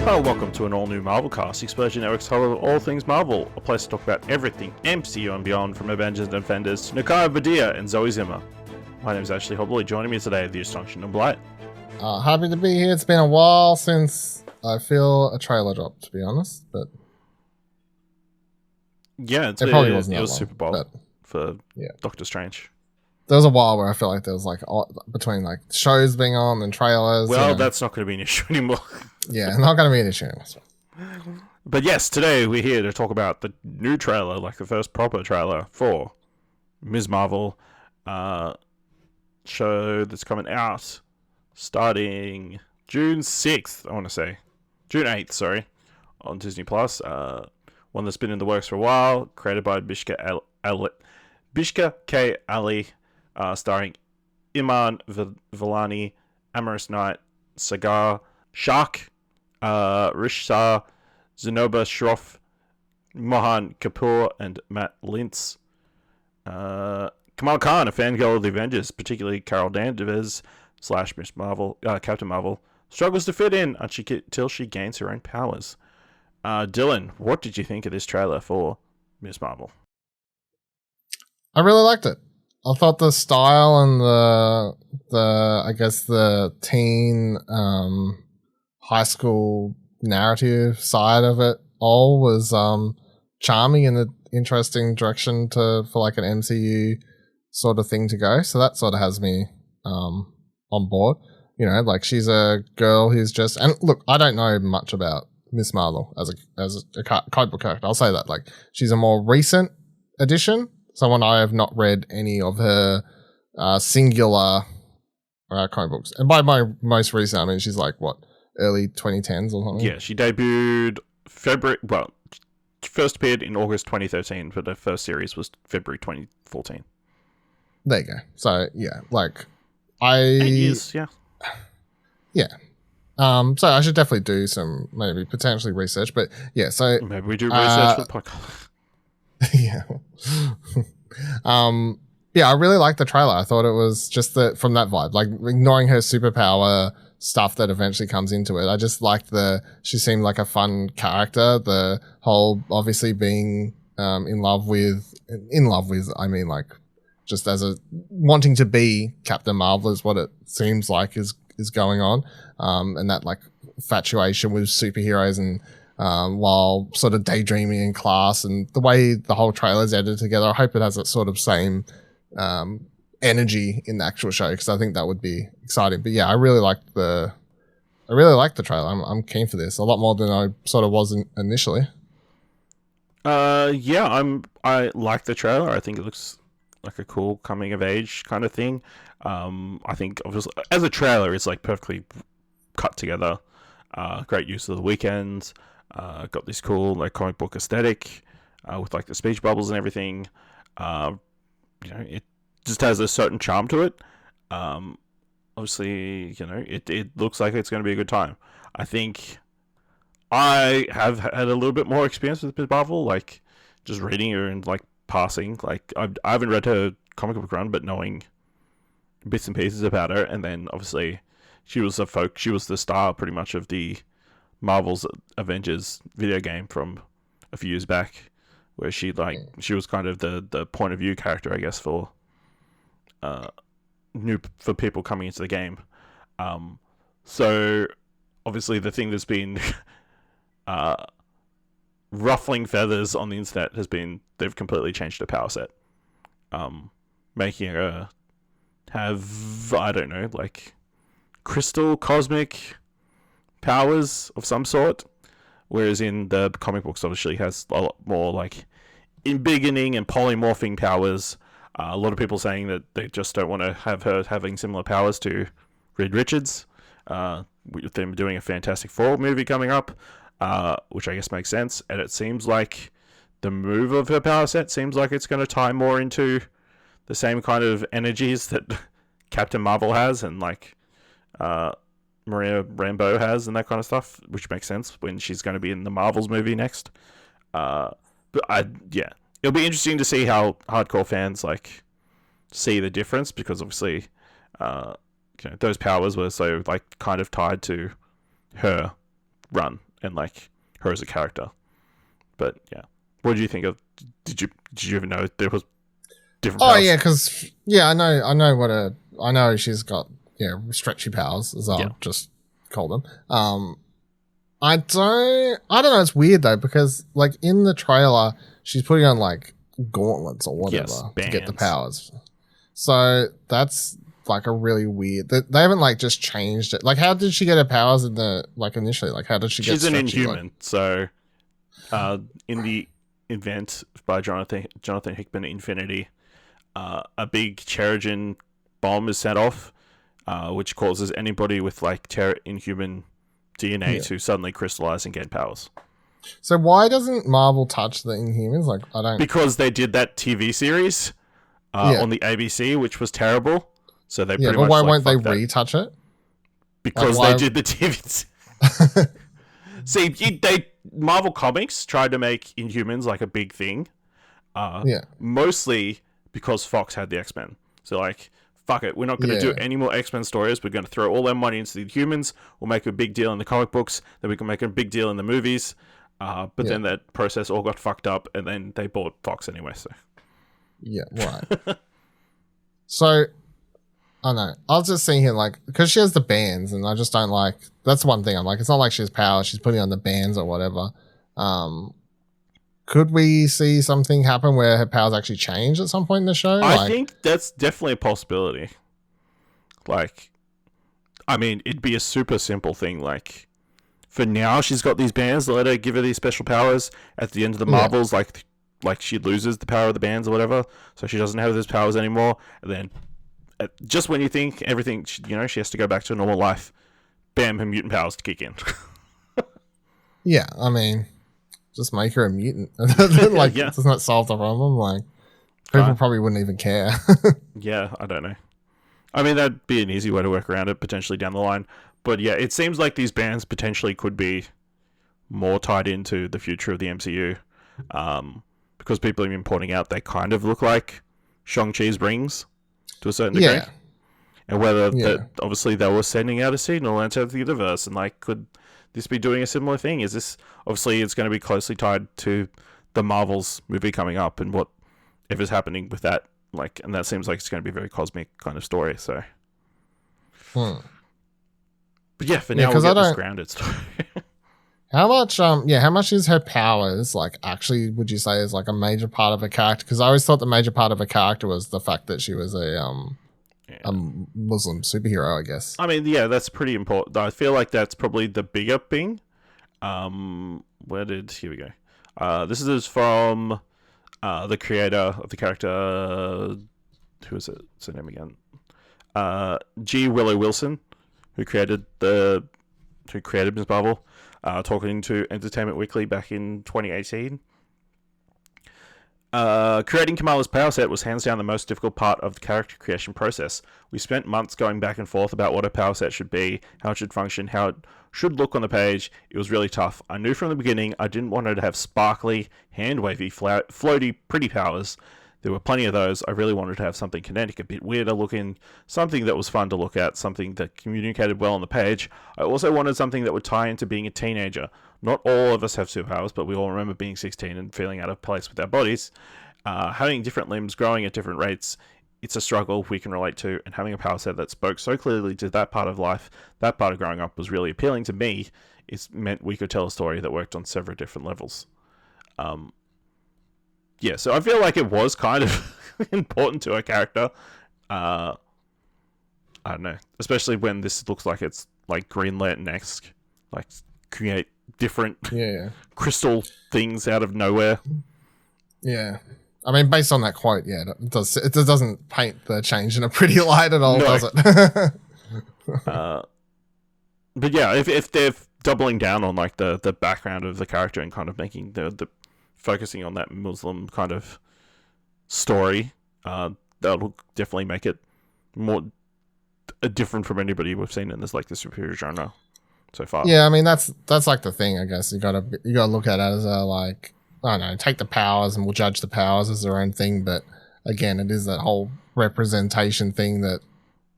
Well, welcome to an all-new Marvel cast, Explosion Network's home of all things Marvel, a place to talk about everything MCU and beyond, from Avengers and Defenders to Nakai Badia and Zoe Zimmer. My name is Ashley Hobley. Joining me today, the astonishing Dylan Blight. Happy to be here. It's been a while since I feel a trailer dropped, to be honest, but yeah, it probably wasn't it was long, Super Bowl for Doctor Strange. There was a while where I felt like there was between shows being on and trailers. Well, that's not going to be an issue anymore. Yeah, not going to be an issue. But yes, today we're here to talk about the new trailer, like the first proper trailer for Ms. Marvel show that's coming out starting June 6th, I want to say. June 8th, sorry, on Disney+. One that's been in the works for a while, created by Bishka K. Ali, starring Iman Vellani, Amorous Knight, Sagar, Shark, Rishsa, Zenoba Shroff, Mohan Kapoor, and Matt Lintz. Kamal Khan, a fangirl of the Avengers, particularly Carol Danvers / Miss Marvel, Captain Marvel, struggles to fit in until she gains her own powers. Dylan, what did you think of this trailer for Miss Marvel? I really liked it. I thought the style and the teen high school narrative side of it all was charming in an interesting direction for an MCU sort of thing to go. So that sort of has me on board. You know, she's a girl who's just, and look, I don't know much about Miss Marvel as a comic book character. I'll say that she's a more recent addition. Someone I have not read any of her singular comic books. And by my most recent, I mean, she's early 2010s or something? Yeah, she debuted first appeared in August 2013, but the first series was February 2014. There you go. So, yeah, 8 years, yeah. Yeah. So I should definitely do some, maybe potentially research, but yeah, so... Maybe we do research for the podcast. Yeah. Yeah, I really liked the trailer. I thought it was just from that vibe, ignoring her superpower stuff that eventually comes into it. I just liked she seemed like a fun character. The whole obviously being in love with, I mean, just as wanting to be Captain Marvel is what it seems like is going on. And that infatuation with superheroes and while sort of daydreaming in class, and the way the whole trailer's edited together, I hope it has that sort of same energy in the actual show, because I think that would be exciting. But yeah, I really liked the trailer. I'm keen for this a lot more than I sort of was initially. Yeah, I like the trailer. I think it looks like a cool coming of age kind of thing. I think obviously as a trailer, it's perfectly cut together. Great use of the weekends. Got this cool comic book aesthetic with the speech bubbles and everything. It just has a certain charm to it. Obviously, it looks like it's going to be a good time. I think I have had a little bit more experience with Ms. Marvel, just reading her and passing. I haven't read her comic book run, but knowing bits and pieces about her, and then obviously she was the star pretty much of the Marvel's Avengers video game from a few years back, where she was kind of the point of view character, I guess, for people coming into the game. So obviously the thing that's been ruffling feathers on the internet has been they've completely changed her power set, making her have, I don't know, crystal cosmic powers of some sort, whereas in the comic books obviously has a lot more embiggening and polymorphing powers. A lot of people saying that they just don't want to have her having similar powers to Reed Richards, with them doing a Fantastic Four movie coming up, which I guess makes sense. And it seems like the move of her power set seems like it's going to tie more into the same kind of energies that Captain Marvel has and Maria Rambeau has and that kind of stuff, which makes sense when she's going to be in the Marvels movie next. But it'll be interesting to see how hardcore fans see the difference, because obviously those powers were so kind of tied to her run and like her as a character. But yeah, what do you think of? Did you ever know there was different? Oh powers? yeah, because I know she's got stretchy powers, as I'll just call them. I don't know. It's weird though, because like in the trailer, she's putting on like gauntlets or whatever to get the powers. So that's like a really weird. They haven't like just changed it. Like, how did she get her powers in the initially? Like, how did she get? She's an stretchy? Inhuman, so in the event by Jonathan Hickman Infinity, a big Terrigen bomb is set off, which causes anybody with like Inhuman DNA to suddenly crystallize and gain powers. So why doesn't Marvel touch the Inhumans? Like, I don't. Because they did that TV series on the ABC, which was terrible. So they pretty much. Why like, won't they retouch it? Because they did the TV. See, Marvel Comics tried to make Inhumans like a big thing. Mostly because Fox had the X-Men. So like, fuck it, we're not going to do any more X-Men stories. We're going to throw all our money into the Inhumans. We'll make a big deal in the comic books. Then we can make a big deal in the movies. But then that process all got fucked up, and then they bought Fox anyway. So yeah, right. So I don't know. I was just thinking, like, because she has the bands, and I just don't like. That's one thing I'm like. It's not like she has power. She's putting on the bands or whatever. Could we see something happen where her powers actually change at some point in the show? I think that's definitely a possibility. Like, I mean, it'd be a super simple thing. Like, for now, she's got these bands that let her give her these special powers. At the end of the Marvels, like she loses the power of the bands or whatever, so she doesn't have those powers anymore. And then, just when you think everything, she has to go back to a normal life, bam, her mutant powers to kick in. Yeah, I mean, just make her a mutant. Doesn't that solve the problem? Like, people probably wouldn't even care. Yeah, I don't know. I mean, that'd be an easy way to work around it, potentially down the line. But yeah, it seems like these bands potentially could be more tied into the future of the MCU. Because people have been pointing out they kind of look like Shang-Chi's rings to a certain degree. And whether that, obviously they were sending out a signal into the universe, and like, could this be doing a similar thing? Is this, obviously it's going to be closely tied to the Marvels movie coming up and whatever's happening with that, like, and that seems like it's going to be a very cosmic kind of story, so. But yeah, for now we'll get this grounded story. How much is her powers, like, actually, would you say is like a major part of her character? Because I always thought the major part of her character was the fact that she was a Muslim superhero, I guess. I mean, yeah, that's pretty important. I feel like that's probably the bigger thing. Here we go. This is from the creator of the character. Who is it? What's her name again? G. Willow Wilson, who created Ms. Marvel, talking to Entertainment Weekly back in 2018. Creating Kamala's power set was hands down the most difficult part of the character creation process. We spent months going back and forth about what a power set should be, how it should function, how it should look on the page. It was really tough. I knew from the beginning I didn't want her to have sparkly, hand-wavy, floaty, pretty powers. There were plenty of those. I really wanted to have something kinetic, a bit weirder looking, something that was fun to look at, something that communicated well on the page. I also wanted something that would tie into being a teenager. Not all of us have superpowers, but we all remember being 16 and feeling out of place with our bodies. Having different limbs, growing at different rates, it's a struggle we can relate to, and having a power set that spoke so clearly to that part of life, that part of growing up, was really appealing to me. It meant we could tell a story that worked on several different levels. Yeah, so I feel like it was kind of important to her character. I don't know, especially when this looks like it's like Green Lantern-esque, like create different crystal things out of nowhere. Yeah. I mean, based on that quote, it doesn't paint the change in a pretty light at all, does it? But yeah, if they're doubling down on like the background of the character and kind of making the focusing on that Muslim kind of story, that'll definitely make it more different from anybody we've seen in this like the superhero genre so far. Yeah, I mean that's like the thing, I guess. You gotta look at it as a, like, I don't know, take the powers and we'll judge the powers as their own thing, but again, it is that whole representation thing that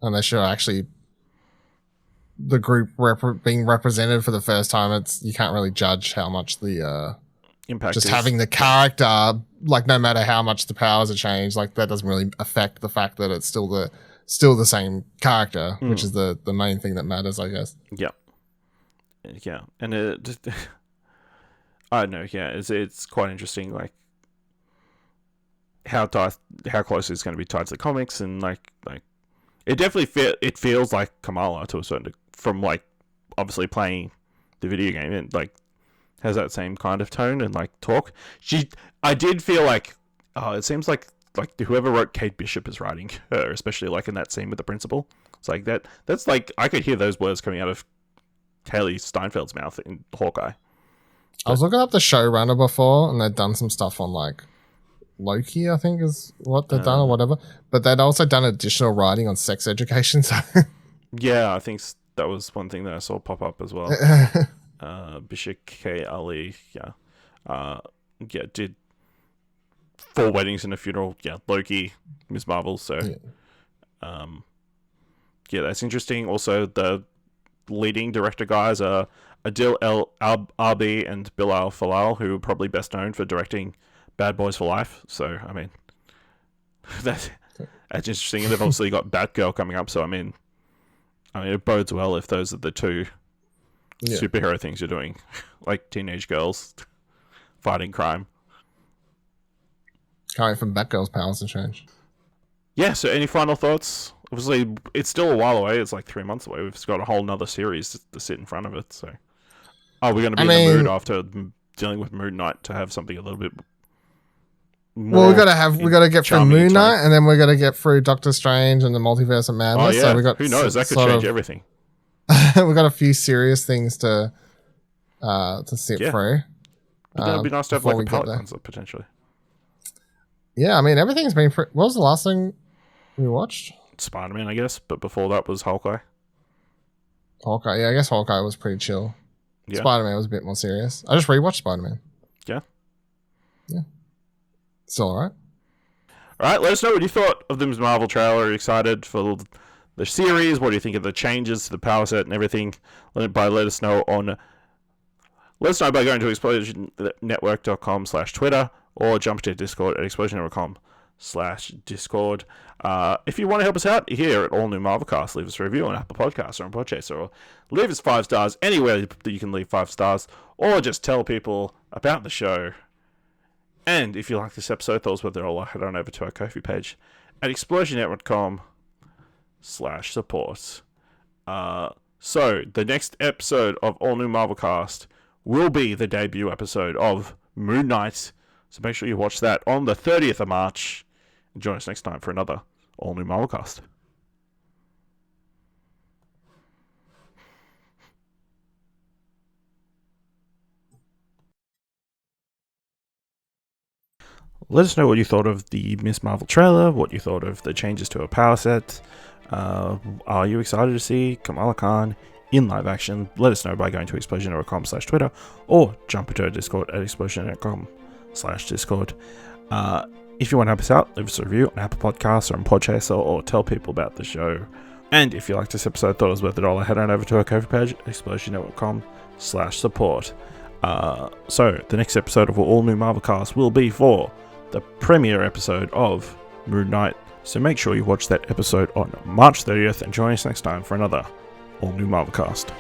unless you're actually, the group being represented for the first time, you can't really judge how much the Impact just is, having the character, like no matter how much the powers are changed, like that doesn't really affect the fact that it's still the same character, which is the main thing that matters, I guess. Yeah. Yeah. And it just, I don't know, yeah, it's quite interesting, like how close it's going to be tied to the comics, and like it definitely it feels like Kamala to a certain, from like obviously playing the video game, and like has that same kind of tone and like talk. I did feel like, it seems like whoever wrote Kate Bishop is writing her, especially like in that scene with the principal. It's like that's like I could hear those words coming out of Haley Steinfeld's mouth in Hawkeye. I was looking up the showrunner before, and they'd done some stuff on like Loki, I think is what they've done or whatever. But they'd also done additional writing on sex education. So yeah, I think that was one thing that I saw pop up as well. Bishop K. Ali, did 4 weddings and a funeral. Yeah, Loki, Ms. Marvel. So, that's interesting. Also, the leading director guys are Adil Arbi and Bilal Falal, who are probably best known for directing Bad Boys for Life. So, I mean, that's interesting. And they've obviously got Batgirl coming up. So, I mean, it bodes well if those are the 2 superhero things you're doing, like teenage girls fighting crime. Can't wait for Batgirl's powers to change. Yeah, so any final thoughts? Obviously, it's still a while away. It's like 3 months away. We've got a whole nother series to sit in front of it. So, we're going to be in the mood after dealing with Moon Knight to have something a little bit more. Well, we got to get through Moon Knight, and then we're going to get through Doctor Strange and the Multiverse of Madness. Oh yeah, so we got who knows? That could change everything. We've got a few serious things to sit through. It'd be nice to have like a palette cleanser potentially. Yeah, I mean everything's been. What was the last thing we watched? Spider-Man, I guess, but before that was Hawkeye. Yeah, I guess Hawkeye was pretty chill. Yeah. Spider-Man was a bit more serious. I just rewatched Spider-Man. Yeah. Still alright. Alright, let us know what you thought of the Ms. Marvel trailer. Are you excited for the series? What do you think of the changes to the power set and everything? Let us know by going to explosionnetwork.com/Twitter or jump to Discord at explosionnetwork.com/Discord. If you want to help us out here at All New Marvelcast, leave us a review on Apple Podcasts or on Podchaser, or leave us 5 stars anywhere that you can leave 5 stars, or just tell people about the show. And if you like this episode, thoughts whether or head on over to our Ko-fi page at explosionnetwork.com/support. So the next episode of All New Marvelcast will be the debut episode of Moon Knight. So make sure you watch that on the 30th of March. And join us next time for another All New Marvelcast. Let us know what you thought of the Ms. Marvel trailer, what you thought of the changes to her power set. Are you excited to see Kamala Khan in live action? Let us know by going to explosionnetwork.com/Twitter or jump into our Discord at explosionnetwork.com/Discord. If you want to help us out, leave us a review on Apple Podcasts or on Podchaser, or tell people about the show. And if you liked this episode, thought it was worth $1, head on over to our Ko-fi page at explosionnetwork.com/support. So the next episode of All New Marvelcast will be for the premiere episode of Moon Knight. So make sure you watch that episode on March 30th and join us next time for another All New Marvelcast.